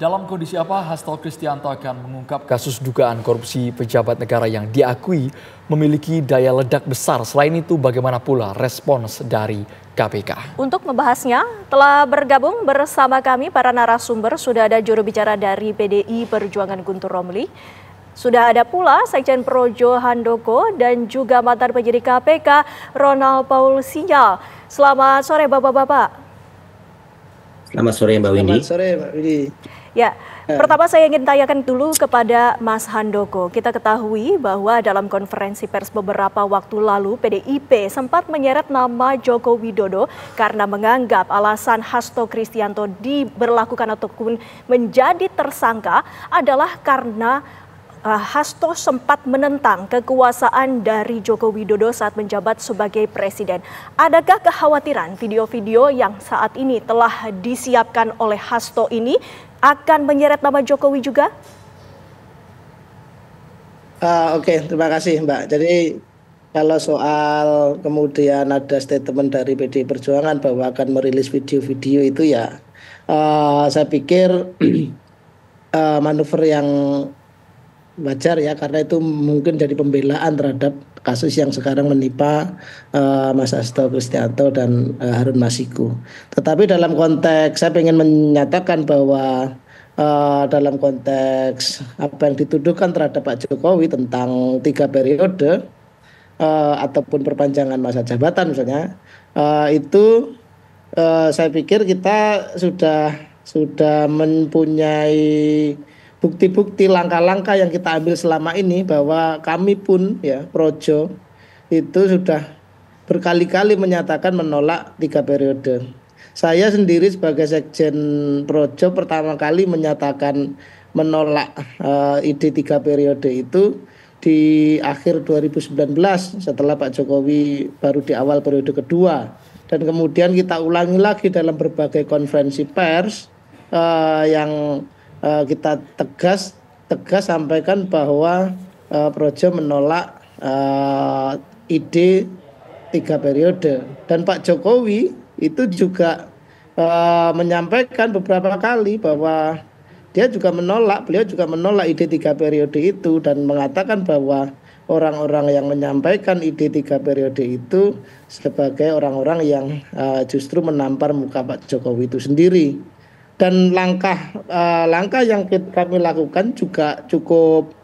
Dalam kondisi apa Hasto Kristianto akan mengungkap kasus dugaan korupsi pejabat negara yang diakui memiliki daya ledak besar? Selain itu, bagaimana pula respons dari KPK? Untuk membahasnya, telah bergabung bersama kami para narasumber. Sudah ada juru bicara dari PDI Perjuangan Guntur Romli. Sudah ada pula Sekjen Projo Handoko dan juga mantan penyidik KPK Ronald Paul Sinyal. Selamat sore Bapak-Bapak. Selamat sore Mbak Windy. Selamat sore Mbak Windy. Ya, pertama saya ingin tanyakan dulu kepada Mas Handoko. Kita ketahui bahwa dalam konferensi pers beberapa waktu lalu PDIP sempat menyeret nama Joko Widodo karena menganggap alasan Hasto Kristianto diberlakukan ataupun menjadi tersangka adalah karena Hasto sempat menentang kekuasaan dari Joko Widodo saat menjabat sebagai presiden. Adakah kekhawatiran video-video yang saat ini telah disiapkan oleh Hasto ini akan menyeret nama Jokowi juga? Oke, terima kasih Mbak. Jadi kalau soal kemudian ada statement dari PDI Perjuangan bahwa akan merilis video-video itu ya, saya pikir manuver yang wajar ya, karena itu mungkin jadi pembelaan terhadap kasus yang sekarang menimpa Mas Hasto Kristianto dan Harun Masiku. Tetapi dalam konteks saya ingin menyatakan bahwa dalam konteks apa yang dituduhkan terhadap Pak Jokowi tentang 3 periode ataupun perpanjangan masa jabatan misalnya, itu saya pikir kita sudah mempunyai bukti-bukti langkah-langkah yang kita ambil selama ini, bahwa kami pun ya Projo itu sudah berkali-kali menyatakan menolak 3 periode. Saya sendiri sebagai Sekjen Projo pertama kali menyatakan menolak ide 3 periode itu di akhir 2019 setelah Pak Jokowi baru di awal periode kedua, dan kemudian kita ulangi lagi dalam berbagai konferensi pers yang kita tegas sampaikan bahwa Projo menolak ide 3 periode, dan Pak Jokowi itu juga menyampaikan beberapa kali bahwa beliau juga menolak ide 3 periode itu, dan mengatakan bahwa orang-orang yang menyampaikan ide 3 periode itu sebagai orang-orang yang justru menampar muka Pak Jokowi itu sendiri. Dan langkah yang kami lakukan juga cukup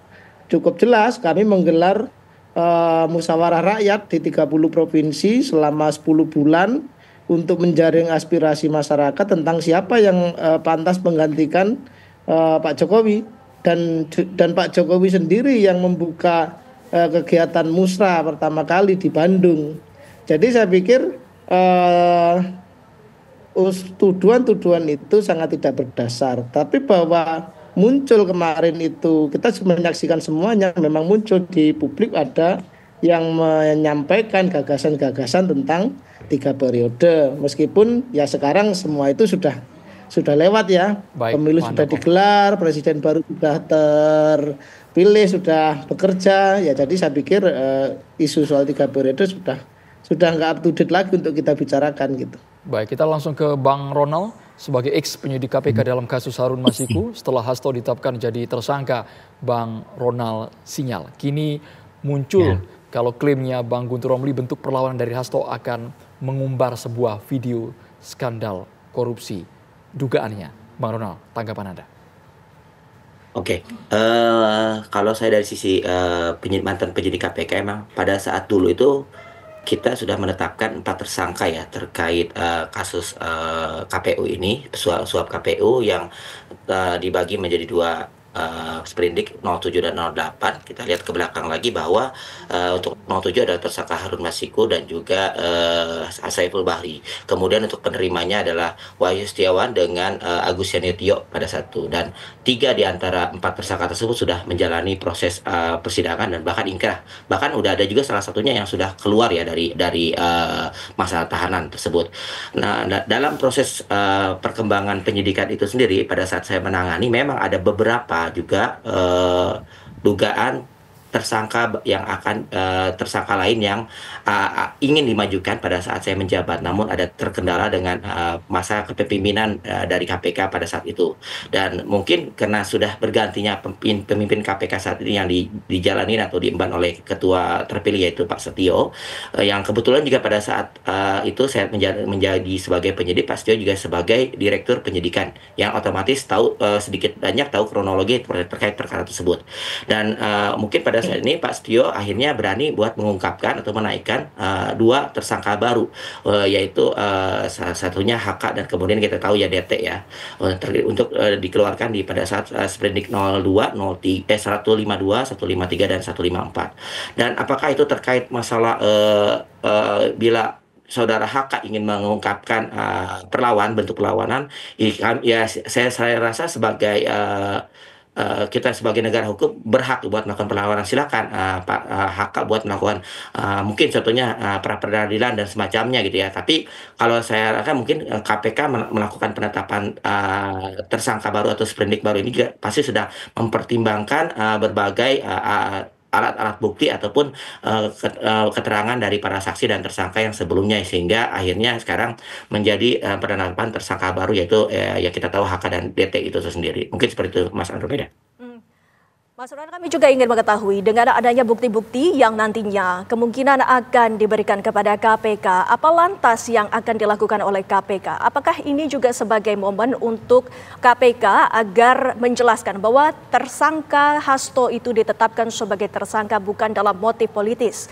jelas. Kami menggelar musyawarah rakyat di 30 provinsi selama 10 bulan untuk menjaring aspirasi masyarakat tentang siapa yang pantas menggantikan Pak Jokowi, dan Pak Jokowi sendiri yang membuka kegiatan musrah pertama kali di Bandung. Jadi saya pikir tuduhan-tuduhan itu sangat tidak berdasar. Tapi bahwa muncul kemarin itu, kita menyaksikan semuanya, memang muncul di publik ada yang menyampaikan gagasan-gagasan tentang 3 periode. Meskipun ya sekarang semua itu sudah lewat ya. Baik, pemilu sudah digelar, presiden baru sudah terpilih, sudah bekerja. Ya jadi saya pikir isu soal 3 periode sudah nggak up to date lagi untuk kita bicarakan gitu. Baik, kita langsung ke Bang Ronald sebagai ex penyidik KPK dalam kasus Harun Masiku setelah Hasto ditetapkan jadi tersangka. Bang Ronald Sinyal, kini muncul kalau klaimnya Bang Guntur Romli bentuk perlawanan dari Hasto akan mengumbar sebuah video skandal korupsi dugaannya. Bang Ronald, tanggapan Anda? Oke, kalau saya dari sisi mantan penyidik KPK, emang pada saat dulu itu kita sudah menetapkan 4 tersangka ya terkait kasus KPU ini, suap KPU yang dibagi menjadi 2 sprindik 07 dan 08. Kita lihat ke belakang lagi bahwa untuk 07 adalah tersangka Harun Masiku dan juga Saiful Bahri. Kemudian untuk penerimanya adalah Wahyu Setiawan dengan Agus Yanitio pada satu, dan 3 di antara 4 tersangka tersebut sudah menjalani proses persidangan dan bahkan ingkrah. Bahkan udah ada juga salah satunya yang sudah keluar ya dari masa tahanan tersebut. Nah, dalam proses perkembangan penyidikan itu sendiri pada saat saya menangani memang ada beberapa juga dugaan tersangka yang akan tersangka lain yang ingin dimajukan pada saat saya menjabat, namun ada terkendala dengan masa kepemimpinan dari KPK pada saat itu. Dan mungkin karena sudah bergantinya pemimpin KPK saat ini yang dijalani atau diemban oleh ketua terpilih yaitu Pak Setio, yang kebetulan juga pada saat itu saya menjadi sebagai penyidik, Pak Setio juga sebagai direktur penyidikan, yang otomatis tahu sedikit banyak tahu kronologi terkait perkara tersebut. Dan mungkin pada saat ini Pak Setio akhirnya berani buat mengungkapkan atau menaikkan dua tersangka baru, yaitu salah satunya HK dan kemudian kita tahu ya DT ya, untuk dikeluarkan pada saat Sprindik 02, 152, 153 dan 154. Dan apakah itu terkait masalah bila saudara HK ingin mengungkapkan bentuk perlawanan, ya saya rasa sebagai kita sebagai negara hukum berhak buat melakukan perlawanan. Silakan Pak HK buat melakukan mungkin contohnya pra peradilan dan semacamnya gitu ya. Tapi kalau saya rasa mungkin KPK melakukan penetapan tersangka baru atau sprindik baru ini juga pasti sudah mempertimbangkan berbagai alat-alat bukti ataupun keterangan dari para saksi dan tersangka yang sebelumnya, sehingga akhirnya sekarang menjadi penetapan tersangka baru, yaitu ya kita tahu HK dan DT itu sendiri. Mungkin seperti itu Mas Andromeda. Mas Ronan, kami juga ingin mengetahui dengan adanya bukti-bukti yang nantinya kemungkinan akan diberikan kepada KPK, apa lantas yang akan dilakukan oleh KPK? Apakah ini juga sebagai momen untuk KPK agar menjelaskan bahwa tersangka Hasto itu ditetapkan sebagai tersangka bukan dalam motif politis?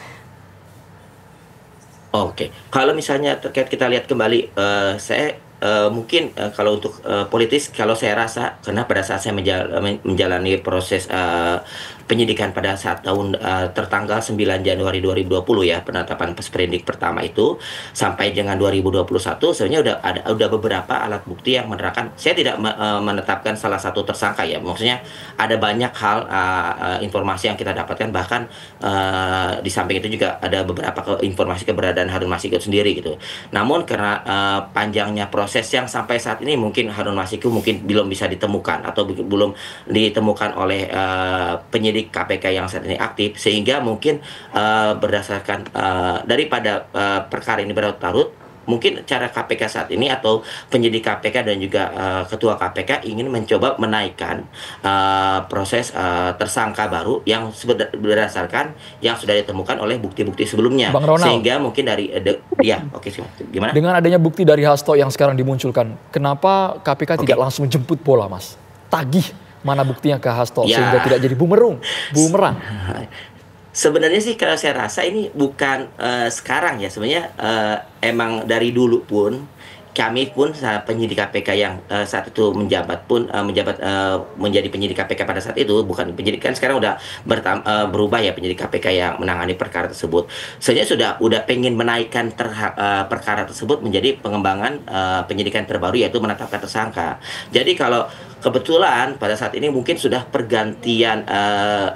Oke, kalau misalnya terkait kita lihat kembali, saya mungkin kalau untuk politis, kalau saya rasa karena pada saat saya menjalani proses penyidikan pada saat tahun tertanggal 9 Januari 2020 ya, penetapan sprindik pertama itu sampai dengan 2021 sebenarnya udah beberapa alat bukti yang menerangkan saya tidak menetapkan salah satu tersangka ya. Maksudnya ada banyak hal informasi yang kita dapatkan, bahkan di samping itu juga ada beberapa informasi keberadaan Harun Masiku sendiri gitu. Namun karena panjangnya proses yang sampai saat ini mungkin Harun Masiku mungkin belum bisa ditemukan atau belum ditemukan oleh penyidik KPK yang saat ini aktif, sehingga mungkin berdasarkan daripada perkara ini berlarut-larut, mungkin cara KPK saat ini atau penyidik KPK dan juga ketua KPK ingin mencoba menaikkan proses tersangka baru yang berdasarkan yang sudah ditemukan oleh bukti-bukti sebelumnya. Bang Ronald, sehingga mungkin dari gimana? Dengan adanya bukti dari Hasto yang sekarang dimunculkan, kenapa KPK tidak langsung jemput bola, Mas? Tagih mana buktinya ke Hasto sehingga tidak jadi bumerang. Sebenarnya sih kalau saya rasa ini bukan sekarang ya, sebenarnya emang dari dulu pun kami pun penyidik KPK yang saat itu menjabat pun menjadi penyidik KPK pada saat itu, bukan penyidik, kan sekarang udah berubah ya, penyidik KPK yang menangani perkara tersebut. Sebenarnya udah pengen menaikkan perkara tersebut menjadi pengembangan penyidikan terbaru, yaitu menetapkan tersangka. Jadi kalau kebetulan pada saat ini mungkin sudah pergantian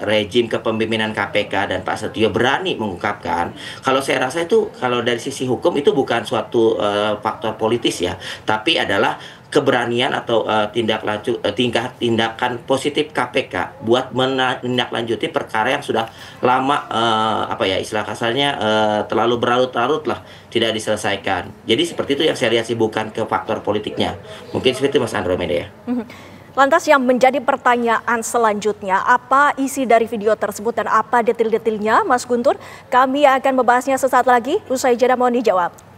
rejim kepemimpinan KPK dan Pak Setio berani mengungkapkan. Kalau saya rasa itu kalau dari sisi hukum itu bukan suatu faktor politis ya, tapi adalah keberanian atau tindakan positif KPK buat menindaklanjuti perkara yang sudah lama istilah kasarnya terlalu berlarut-larut lah, tidak diselesaikan. Jadi seperti itu yang saya lihat sih, bukan ke faktor politiknya. Mungkin seperti itu Mas Andromeda ya. Lantas yang menjadi pertanyaan selanjutnya, apa isi dari video tersebut dan apa detil-detilnya, Mas Guntur? Kami akan membahasnya sesaat lagi, usai jeda, mohon dijawab.